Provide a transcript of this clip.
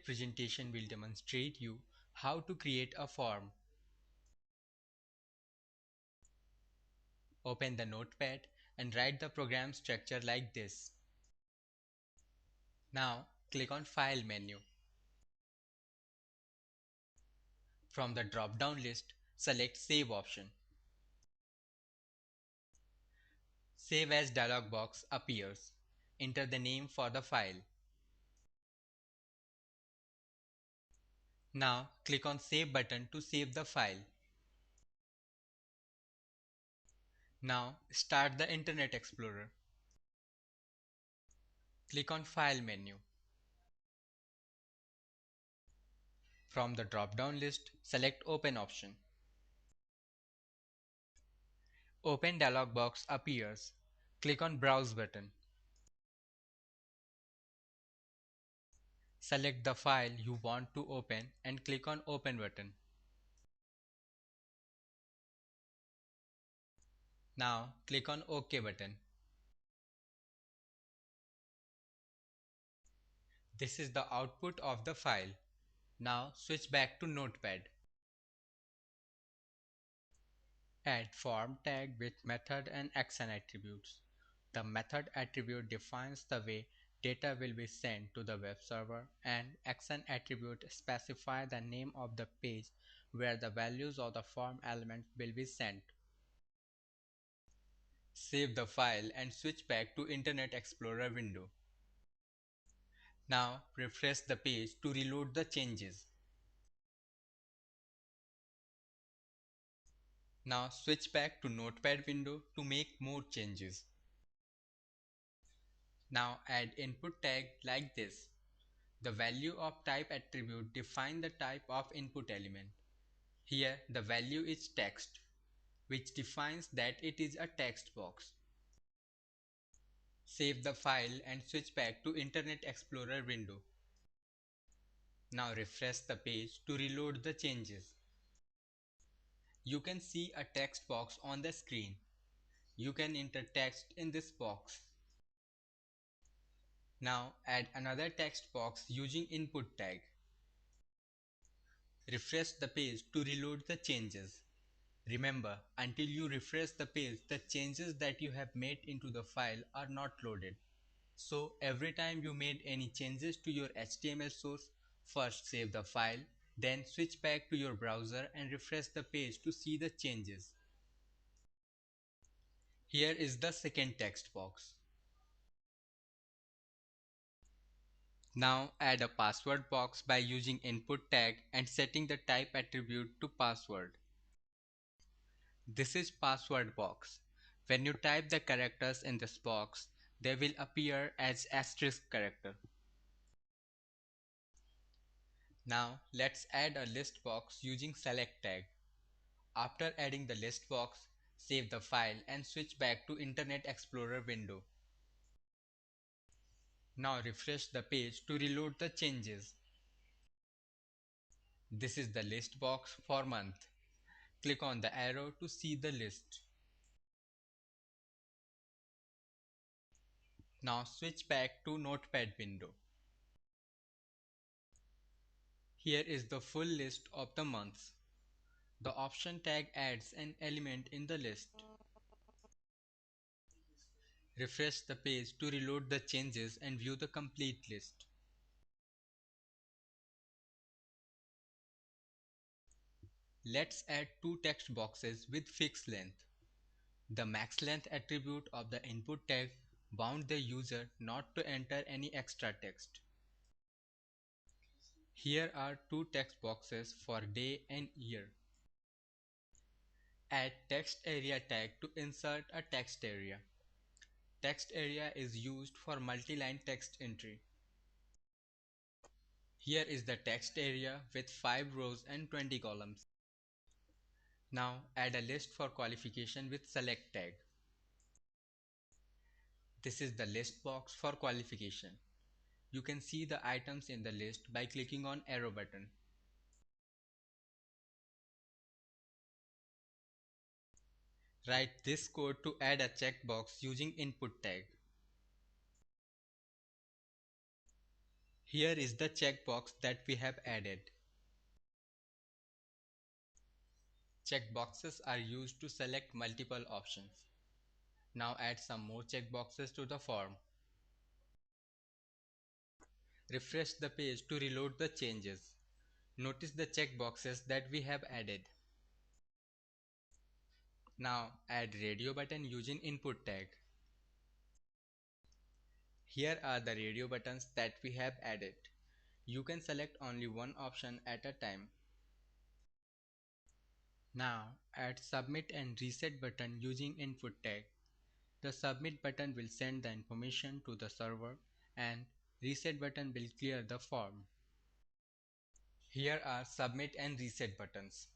Presentation will demonstrate you how to create a form. Open the notepad and write the program structure like this. Now click on File menu. From the drop-down list, select Save option. Save as dialog box appears. Enter the name for the file. Now click on Save button to save the file. Now start the Internet Explorer. Click on File menu. From the drop-down list, select Open option. Open dialog box appears. Click on Browse button. Select the file you want to open and click on Open button. Now click on OK button. This is the output of the file. Now switch back to Notepad. Add form tag with method and action attributes. The method attribute defines the way data will be sent to the web server, and action attribute specify the name of the page where the values of the form element will be sent. Save the file and switch back to Internet Explorer window. Now refresh the page to reload the changes. Now switch back to Notepad window to make more changes. Now add input tag like this. The value of type attribute define the type of input element. Here the value is text, which defines that it is a text box. Save the file and switch back to Internet Explorer window. Now refresh the page to reload the changes. You can see a text box on the screen. You can enter text in this box. Now add another text box using input tag. Refresh the page to reload the changes. Remember, until you refresh the page, the changes that you have made into the file are not loaded. So every time you made any changes to your HTML source, first save the file, then switch back to your browser and refresh the page to see the changes. Here is the second text box. Now add a password box by using input tag and setting the type attribute to password. This is password box. When you type the characters in this box, they will appear as asterisk character. Now let's add a list box using select tag. After adding the list box, save the file and switch back to Internet Explorer window. Now refresh the page to reload the changes. This is the list box for month. Click on the arrow to see the list. Now switch back to Notepad window. Here is the full list of the months. The option tag adds an element in the list. Refresh the page to reload the changes and view the complete list. Let's add two text boxes with fixed length. The max length attribute of the input tag bound the user not to enter any extra text. Here are two text boxes for day and year. Add text area tag to insert a text area. Text area is used for multi-line text entry. Here is the text area with 5 rows and 20 columns. Now add a list for qualification with select tag. This is the list box for qualification. You can see the items in the list by clicking on arrow button. Write this code to add a checkbox using input tag. Here is the checkbox that we have added. Checkboxes are used to select multiple options. Now add some more checkboxes to the form. Refresh the page to reload the changes. Notice the checkboxes that we have added. Now add radio button using input tag. Here are the radio buttons that we have added. You can select only one option at a time. Now add submit and reset button using input tag. The submit button will send the information to the server and reset button will clear the form. Here are submit and reset buttons.